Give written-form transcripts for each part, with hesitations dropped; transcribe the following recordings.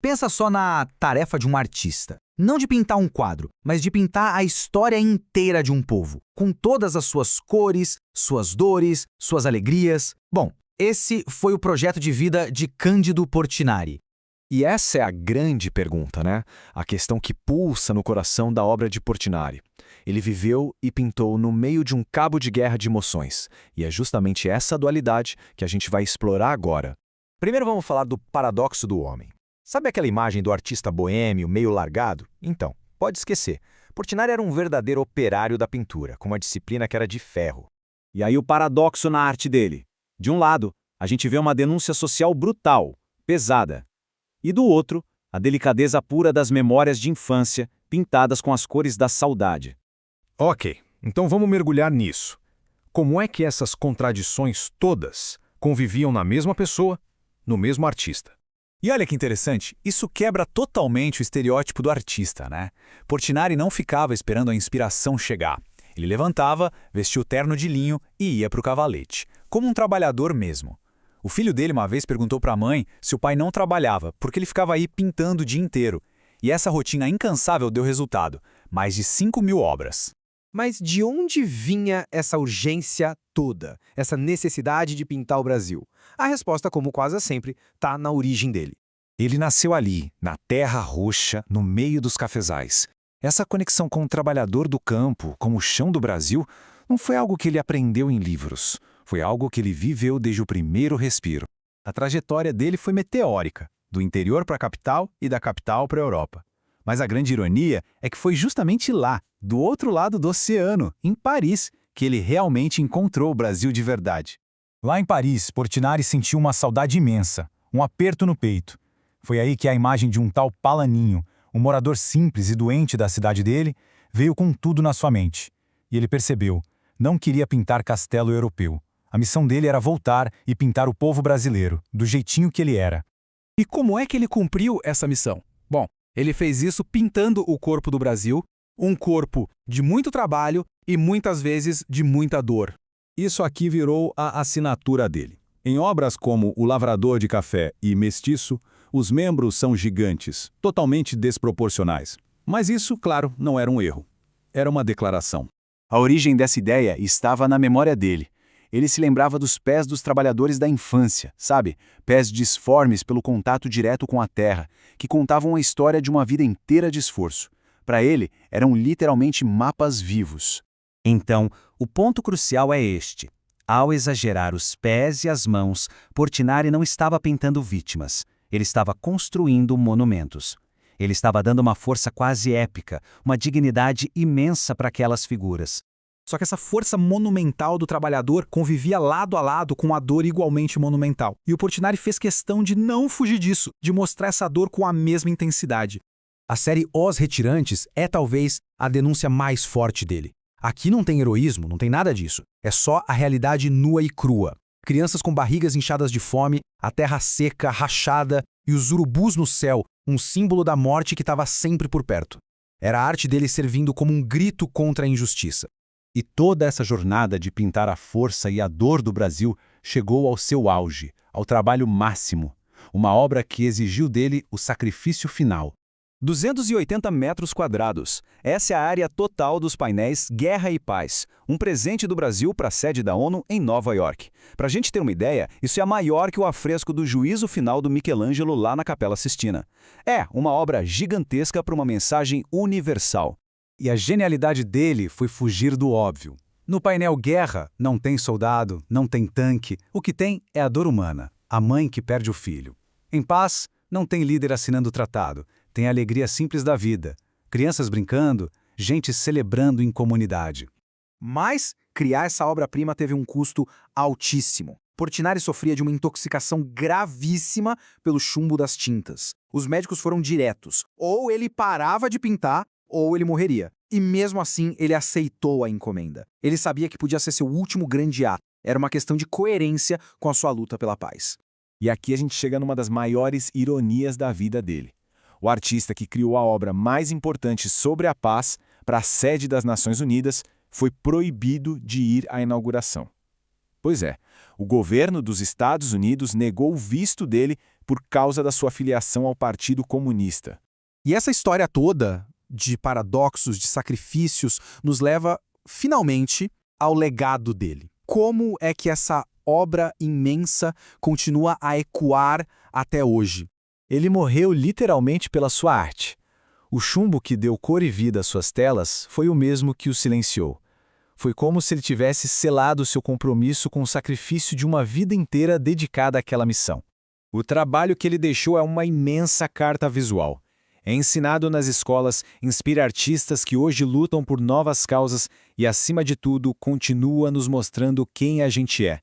Pensa só na tarefa de um artista. Não de pintar um quadro, mas de pintar a história inteira de um povo, com todas as suas cores, suas dores, suas alegrias. Bom, esse foi o projeto de vida de Cândido Portinari. E essa é a grande pergunta, né? A questão que pulsa no coração da obra de Portinari. Ele viveu e pintou no meio de um cabo de guerra de emoções, e é justamente essa dualidade que a gente vai explorar agora. Primeiro vamos falar do paradoxo do homem. Sabe aquela imagem do artista boêmio, meio largado? Então, pode esquecer. Portinari era um verdadeiro operário da pintura, com uma disciplina que era de ferro. E aí o paradoxo na arte dele. De um lado, a gente vê uma denúncia social brutal, pesada. E do outro, a delicadeza pura das memórias de infância, pintadas com as cores da saudade. Ok, então vamos mergulhar nisso. Como é que essas contradições todas conviviam na mesma pessoa, no mesmo artista? E olha que interessante, isso quebra totalmente o estereótipo do artista, né? Portinari não ficava esperando a inspiração chegar. Ele levantava, vestia o terno de linho e ia para o cavalete, como um trabalhador mesmo. O filho dele uma vez perguntou para a mãe se o pai não trabalhava, porque ele ficava aí pintando o dia inteiro. E essa rotina incansável deu resultado, mais de 5.000 obras. Mas de onde vinha essa urgência toda, essa necessidade de pintar o Brasil? A resposta, como quase sempre, está na origem dele. Ele nasceu ali, na terra roxa, no meio dos cafezais. Essa conexão com o trabalhador do campo, com o chão do Brasil, não foi algo que ele aprendeu em livros. Foi algo que ele viveu desde o primeiro respiro. A trajetória dele foi meteórica, do interior para a capital e da capital para a Europa. Mas a grande ironia é que foi justamente lá, do outro lado do oceano, em Paris, que ele realmente encontrou o Brasil de verdade. Lá em Paris, Portinari sentiu uma saudade imensa, um aperto no peito. Foi aí que a imagem de um tal Palaninho, um morador simples e doente da cidade dele, veio com tudo na sua mente. E ele percebeu, não queria pintar castelo europeu. A missão dele era voltar e pintar o povo brasileiro, do jeitinho que ele era. E como é que ele cumpriu essa missão? Bom, ele fez isso pintando o corpo do Brasil, um corpo de muito trabalho e muitas vezes de muita dor. Isso aqui virou a assinatura dele. Em obras como O Lavrador de Café e Mestiço, os membros são gigantes, totalmente desproporcionais. Mas isso, claro, não era um erro. Era uma declaração. A origem dessa ideia estava na memória dele. Ele se lembrava dos pés dos trabalhadores da infância, sabe? Pés disformes pelo contato direto com a terra, que contavam a história de uma vida inteira de esforço. Para ele, eram literalmente mapas vivos. Então, o ponto crucial é este. Ao exagerar os pés e as mãos, Portinari não estava pintando vítimas. Ele estava construindo monumentos. Ele estava dando uma força quase épica, uma dignidade imensa para aquelas figuras. Só que essa força monumental do trabalhador convivia lado a lado com a dor igualmente monumental. E o Portinari fez questão de não fugir disso, de mostrar essa dor com a mesma intensidade. A série Os Retirantes é talvez a denúncia mais forte dele. Aqui não tem heroísmo, não tem nada disso. É só a realidade nua e crua. Crianças com barrigas inchadas de fome, a terra seca, rachada e os urubus no céu, um símbolo da morte que estava sempre por perto. Era a arte dele servindo como um grito contra a injustiça. E toda essa jornada de pintar a força e a dor do Brasil chegou ao seu auge, ao trabalho máximo. Uma obra que exigiu dele o sacrifício final. 280 metros quadrados. Essa é a área total dos painéis Guerra e Paz, um presente do Brasil para a sede da ONU em Nova York. Para a gente ter uma ideia, isso é maior que o afresco do Juízo Final do Michelangelo lá na Capela Sistina. É uma obra gigantesca para uma mensagem universal. E a genialidade dele foi fugir do óbvio. No painel Guerra, não tem soldado, não tem tanque. O que tem é a dor humana, a mãe que perde o filho. Em Paz, não tem líder assinando o tratado. Tem a alegria simples da vida. Crianças brincando, gente celebrando em comunidade. Mas criar essa obra-prima teve um custo altíssimo. Portinari sofria de uma intoxicação gravíssima pelo chumbo das tintas. Os médicos foram diretos. Ou ele parava de pintar, ou ele morreria. E mesmo assim, ele aceitou a encomenda. Ele sabia que podia ser seu último grande ato. Era uma questão de coerência com a sua luta pela paz. E aqui a gente chega numa das maiores ironias da vida dele. O artista que criou a obra mais importante sobre a paz para a sede das Nações Unidas foi proibido de ir à inauguração. Pois é, o governo dos Estados Unidos negou o visto dele por causa da sua filiação ao Partido Comunista. E essa história toda de paradoxos, de sacrifícios, nos leva, finalmente, ao legado dele. Como é que essa obra imensa continua a ecoar até hoje? Ele morreu literalmente pela sua arte. O chumbo que deu cor e vida às suas telas foi o mesmo que o silenciou. Foi como se ele tivesse selado seu compromisso com o sacrifício de uma vida inteira dedicada àquela missão. O trabalho que ele deixou é uma imensa carta visual. É ensinado nas escolas, inspira artistas que hoje lutam por novas causas e, acima de tudo, continua nos mostrando quem a gente é.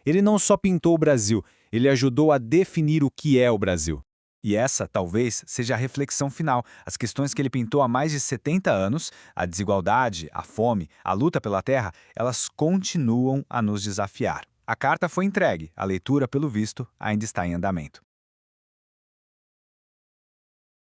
Ele não só pintou o Brasil, ele ajudou a definir o que é o Brasil. E essa, talvez, seja a reflexão final. As questões que ele pintou há mais de 70 anos, a desigualdade, a fome, a luta pela terra, elas continuam a nos desafiar. A carta foi entregue, a leitura, pelo visto, ainda está em andamento.